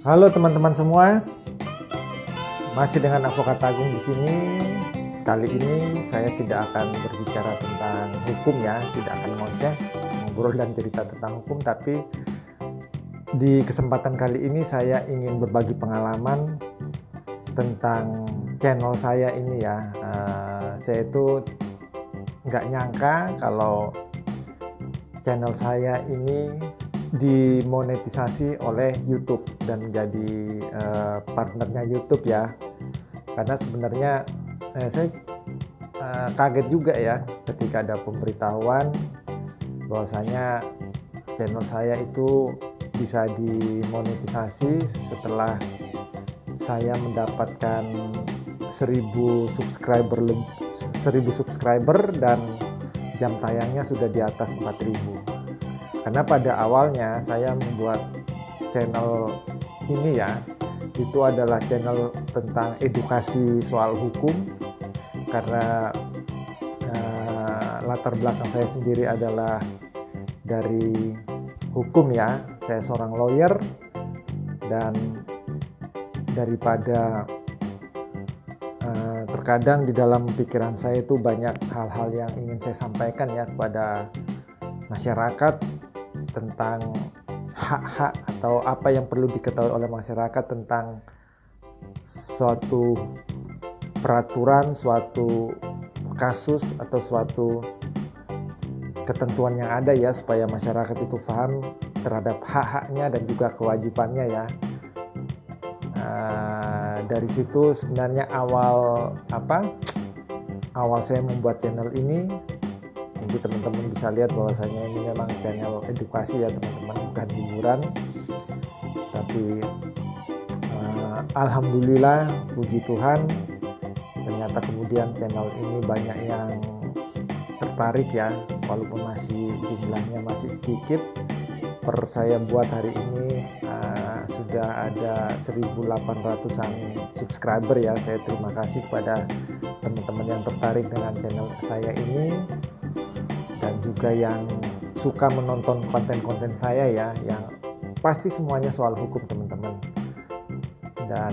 Halo teman-teman semua, masih dengan Advokat Agung di sini. Kali ini saya tidak akan berbicara tentang hukum ya, tidak akan ngoceh, ngobrol dan cerita tentang hukum, tapi di kesempatan kali ini saya ingin berbagi pengalaman tentang channel saya ini ya. Saya itu nggak nyangka kalau channel saya ini dimonetisasi oleh YouTube dan menjadi partnernya YouTube ya. Karena sebenarnya saya kaget juga ya ketika ada pemberitahuan bahwasanya channel saya itu bisa dimonetisasi setelah saya mendapatkan 1000 subscriber dan jam tayangnya sudah di atas 4000. Karena pada awalnya saya membuat channel ini ya, itu adalah channel tentang edukasi soal hukum. Karena latar belakang saya sendiri adalah dari hukum ya, saya seorang lawyer, dan daripada terkadang di dalam pikiran saya itu banyak hal-hal yang ingin saya sampaikan ya kepada masyarakat tentang hak-hak atau apa yang perlu diketahui oleh masyarakat tentang suatu peraturan, suatu kasus atau suatu ketentuan yang ada ya, supaya masyarakat itu paham terhadap hak-haknya dan juga kewajibannya ya. Dari situ sebenarnya awal saya membuat channel ini. Jadi teman-teman bisa lihat bahwasanya ini memang channel edukasi ya teman-teman, bukan hiburan. Tapi alhamdulillah, puji Tuhan, ternyata kemudian channel ini banyak yang tertarik ya, walaupun masih jumlahnya masih sedikit. Per saya buat hari ini sudah ada 1800-an subscriber ya. Saya terima kasih kepada teman-teman yang tertarik dengan channel saya ini dan juga yang suka menonton konten-konten saya ya, yang pasti semuanya soal hukum teman-teman. Dan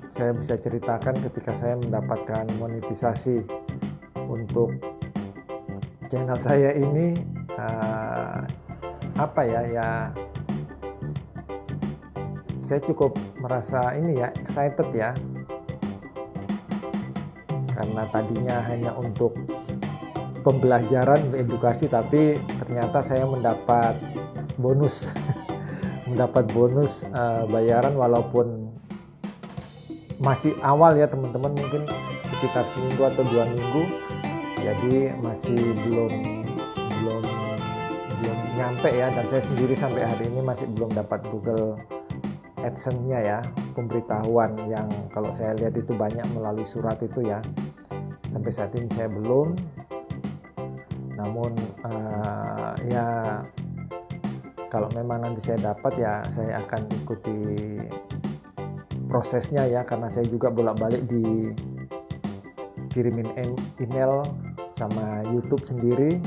saya bisa ceritakan ketika saya mendapatkan monetisasi untuk channel saya ini, saya cukup merasa ini ya, excited ya, karena tadinya hanya untuk pembelajaran, edukasi, tapi ternyata saya mendapat bonus mendapat bonus bayaran, walaupun masih awal ya teman-teman, mungkin sekitar seminggu atau 2 minggu, jadi masih belum nyampe ya. Dan saya sendiri sampai hari ini masih belum dapat Google AdSense-nya ya, pemberitahuan yang kalau saya lihat itu banyak melalui surat itu ya. Sampai saat ini saya belum. Namun ya kalau memang nanti saya dapat ya, saya akan ikuti prosesnya ya, karena saya juga bolak-balik dikirimin email sama YouTube sendiri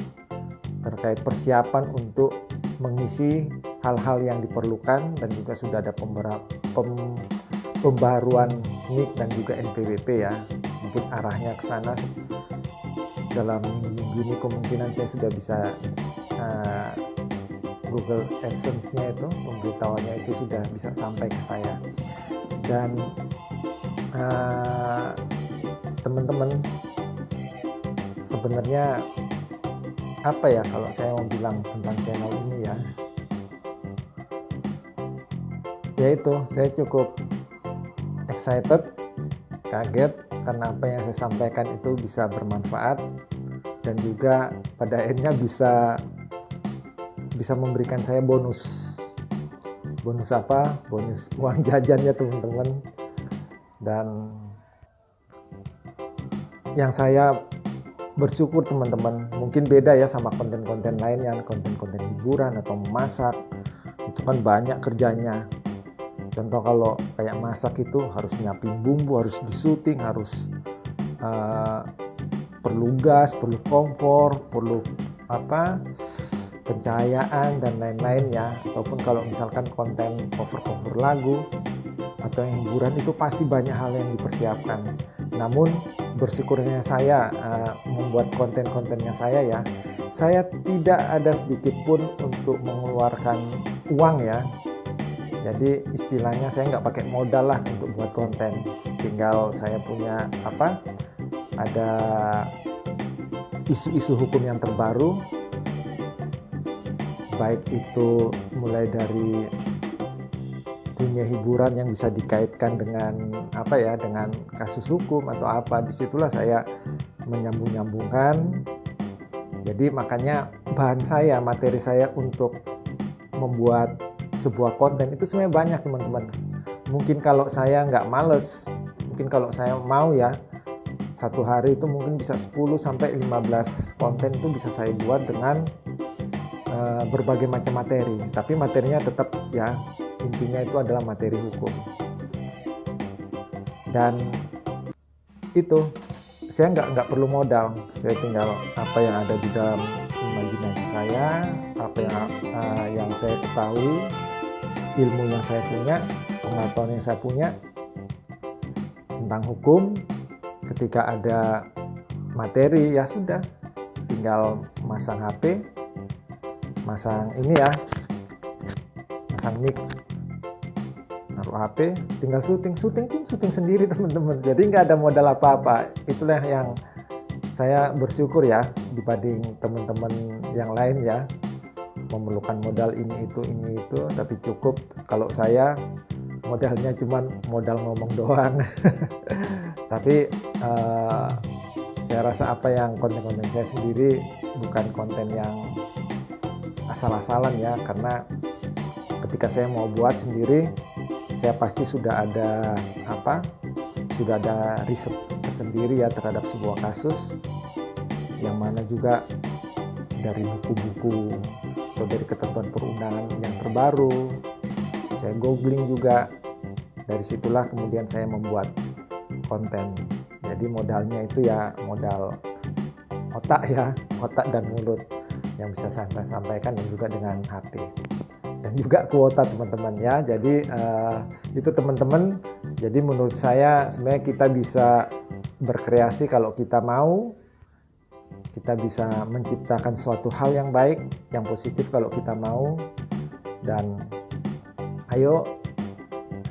terkait persiapan untuk mengisi hal-hal yang diperlukan, dan juga sudah ada pembaruan NIK dan juga NPWP ya. Mungkin arahnya ke sana. Dalam minggu ini kemungkinan saya sudah bisa Google AdSense-nya itu, pemberitahuannya itu sudah bisa sampai ke saya. Dan teman-teman, sebenarnya apa ya kalau saya mau bilang tentang channel ini ya, yaitu saya cukup excited, kaget, karena apa yang saya sampaikan itu bisa bermanfaat dan juga pada akhirnya bisa memberikan saya bonus apa? Bonus uang jajannya teman-teman. Dan yang saya bersyukur teman-teman, mungkin beda ya sama konten-konten lainnya, konten-konten hiburan atau memasak, itu kan banyak kerjanya. Contoh kalau kayak masak itu harus nyiapin bumbu, harus disuting, harus perlu gas, perlu kompor, perlu pencahayaan dan lain-lain ya, ataupun kalau misalkan konten cover-cover lagu atau yang hiburan itu pasti banyak hal yang dipersiapkan. Namun bersyukurnya saya membuat konten-kontennya saya tidak ada sedikit pun untuk mengeluarkan uang ya. Jadi istilahnya saya nggak pakai modal lah untuk buat konten. Tinggal saya punya ada isu-isu hukum yang terbaru, baik itu mulai dari dunia hiburan yang bisa dikaitkan dengan dengan kasus hukum atau apa. Disitulah saya menyambung-nyambungkan. Jadi makanya materi saya untuk membuat sebuah konten itu sebenarnya banyak teman-teman. Mungkin kalau saya nggak males, mungkin kalau saya mau ya, satu hari itu mungkin bisa 10-15 konten itu bisa saya buat dengan berbagai macam materi. Tapi materinya tetap ya, intinya itu adalah materi hukum. Dan itu saya nggak perlu modal, saya tinggal apa yang ada di dalam imajinasi saya, apa yang saya ketahui, ilmu yang saya punya, pengetahuan yang saya punya tentang hukum. Ketika ada materi ya sudah, tinggal masang HP, masang mic, naruh HP, tinggal syuting sendiri teman-teman. Jadi nggak ada modal apa-apa. Itulah yang saya bersyukur ya, dibanding teman-teman yang lain ya, memerlukan modal ini itu, tapi cukup kalau saya modalnya cuma modal ngomong doang. Tapi saya rasa konten-konten saya sendiri bukan konten yang asal-asalan ya, karena ketika saya mau buat sendiri, saya pasti sudah ada riset tersendiri ya terhadap sebuah kasus, yang mana juga dari buku-buku atau dari ketentuan perundangan yang terbaru, saya googling juga. Dari situlah kemudian saya membuat konten. Jadi modalnya itu ya modal otak dan mulut yang bisa saya sampaikan, dan juga dengan hati dan juga kuota teman-teman ya. Jadi itu teman-teman. Jadi menurut saya sebenarnya kita bisa berkreasi kalau kita mau. Kita bisa menciptakan suatu hal yang baik, yang positif kalau kita mau. Dan ayo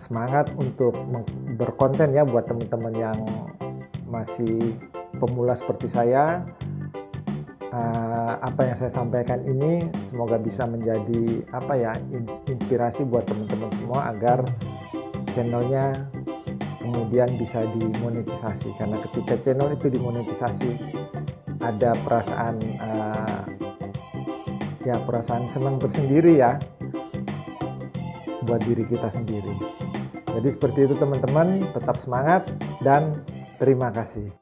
semangat untuk berkonten ya buat teman-teman yang masih pemula seperti saya. Apa yang saya sampaikan ini semoga bisa menjadi inspirasi buat teman-teman semua agar channelnya kemudian bisa dimonetisasi. Karena ketika channel itu dimonetisasi, ada perasaan senang tersendiri ya buat diri kita sendiri. Jadi seperti itu teman-teman, tetap semangat dan terima kasih.